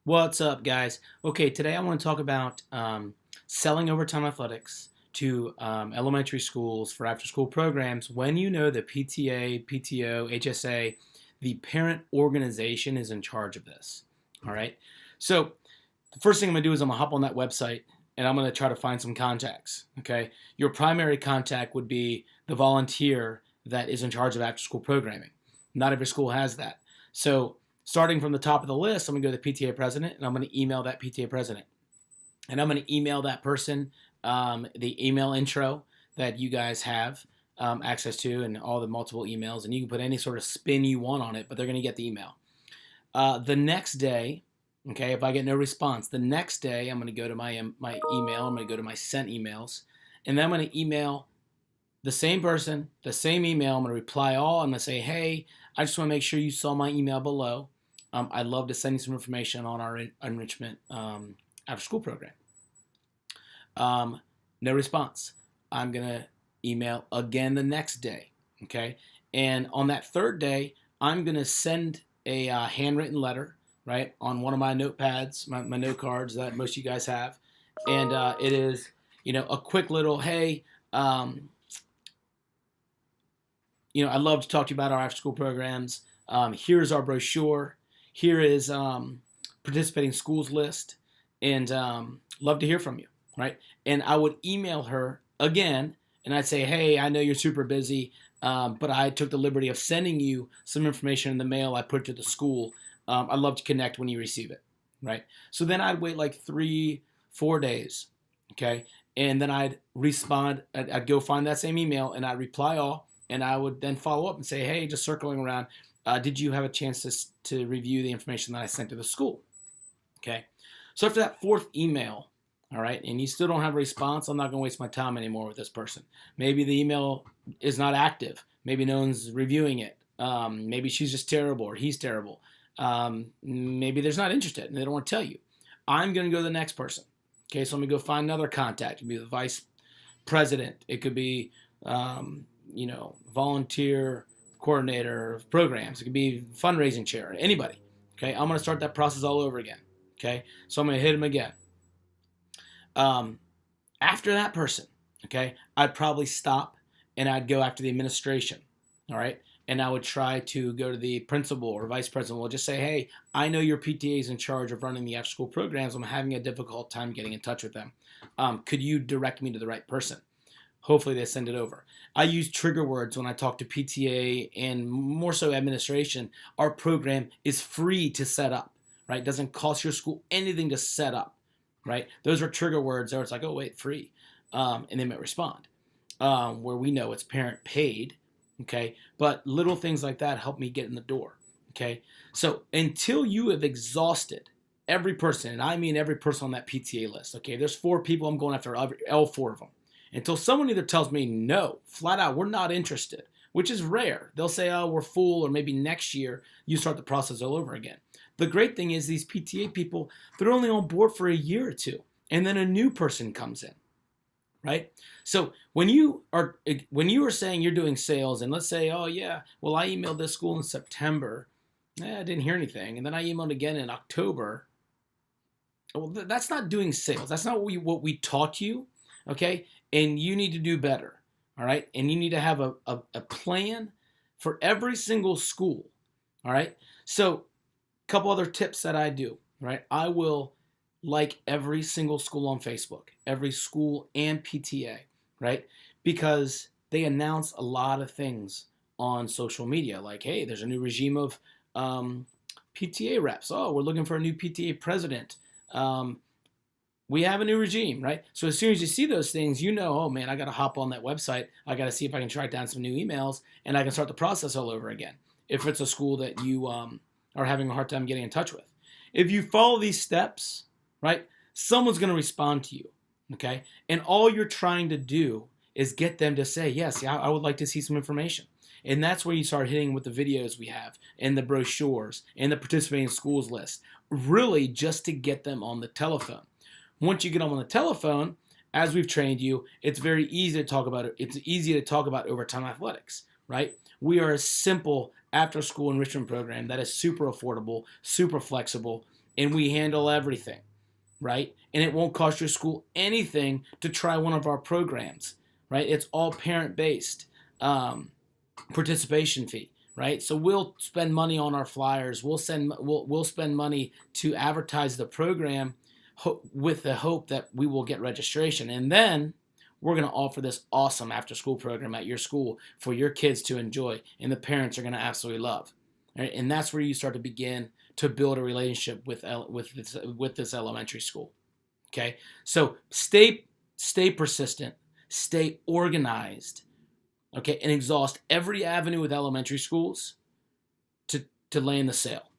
What's up, guys? Okay, today I want to talk about selling overtime athletics to elementary schools for after school programs when you know the PTA, PTO, HSA, the parent organization is in charge of this. All right. So, the first thing I'm going to do is I'm going to hop on that website and I'm going to try to find some contacts. Okay. Your primary contact would be the volunteer that is in charge of after school programming. Not every school has that. So, starting from the top of the list, I'm going to go to the PTA president and I'm going to email that PTA president. And I'm going to email that person the email intro that you guys have access to and all the multiple emails. And you can put any sort of spin you want on it, but they're going to get the email. The next day, okay, if I get no response, the next day I'm going to go to my email. I'm going to go to my sent emails. And then I'm going to email the same person, the same email. I'm going to reply all. I'm going to say, hey, I just want to make sure you saw my email below. I'd love to send you some information on our enrichment after school program. No response. I'm going to email again the next day. Okay. And on that third day, I'm going to send a handwritten letter, right, on one of my notepads, my note cards that most of you guys have. And it is, a quick little, hey, I'd love to talk to you about our after school programs. Here's our brochure. Here is participating schools list, and love to hear from you, right? And I would email her again, and I'd say, hey, I know you're super busy, but I took the liberty of sending you some information in the mail I put to the school. I'd love to connect when you receive it, right? So then I'd wait like 3-4 days, okay? And then I'd respond. I'd go find that same email, and I'd reply all, and I would then follow up and say, hey, just circling around, did you have a chance to review the information that I sent to the school? Okay. So after that fourth email, all right, and you still don't have a response, I'm not going to waste my time anymore with this person. Maybe the email is not active. Maybe no one's reviewing it. Maybe she's just terrible or he's terrible. Maybe they're not interested and they don't want to tell you. I'm going to go to the next person. Okay, so I'm going to go find another contact. It could be the vice president. It could be, volunteer coordinator of programs. It could be fundraising chair, anybody. Okay, I'm going to start that process all over again. Okay, so I'm going to hit him again. After that person, okay, I'd probably stop and I'd go after the administration. All right, and I would try to go to the principal or vice principal and just say, hey, I know your PTA is in charge of running the after school programs. I'm having a difficult time getting in touch with them. Could you direct me to the right person? Hopefully they send it over. I use trigger words when I talk to PTA and more so administration. Our program is free to set up, right? It doesn't cost your school anything to set up, right? Those are trigger words where it's like, oh, wait, free. And they might respond. Where we know it's parent paid, okay? But little things like that help me get in the door, okay? So until you have exhausted every person, and I mean every person on that PTA list, okay? There's 4 people, I'm going after all 4 of them. Until someone either tells me no, flat out, we're not interested, which is rare. They'll say, oh, we're full, or maybe next year you start the process all over again. The great thing is these PTA people, they're only on board for a year or two, and then a new person comes in, right? So when you are saying you're doing sales, and let's say, oh yeah, well I emailed this school in September, I didn't hear anything, and then I emailed again in October. Well, that's not doing sales. That's not what we taught you, okay? And you need to do better, all right? And you need to have a plan for every single school, all right? So a couple other tips that I do, right? I will like every single school on Facebook, every school and PTA, right? Because they announce a lot of things on social media, like, hey, there's a new regime of PTA reps. Oh, we're looking for a new PTA president. We have a new regime, right? So as soon as you see those things, oh man, I got to hop on that website. I got to see if I can track down some new emails, and I can start the process all over again. If it's a school that you are having a hard time getting in touch with. If you follow these steps, right, someone's going to respond to you, okay? And all you're trying to do is get them to say, yes, yeah, I would like to see some information. And that's where you start hitting with the videos we have and the brochures and the participating schools list, really just to get them on the telephone. Once you get them on the telephone, as we've trained you, it's very easy to talk about it. It's easy to talk about overtime athletics, right? We are a simple after-school enrichment program that is super affordable, super flexible, and we handle everything, right? And it won't cost your school anything to try one of our programs, right? It's all parent-based participation fee, right? So we'll spend money on our flyers. We'll spend money to advertise the program with the hope that we will get registration, and then we're going to offer this awesome after-school program at your school for your kids to enjoy, and the parents are going to absolutely love. Right? And that's where you start to begin to build a relationship with this elementary school. Okay, so stay persistent, stay organized, okay, and exhaust every avenue with elementary schools to land the sale.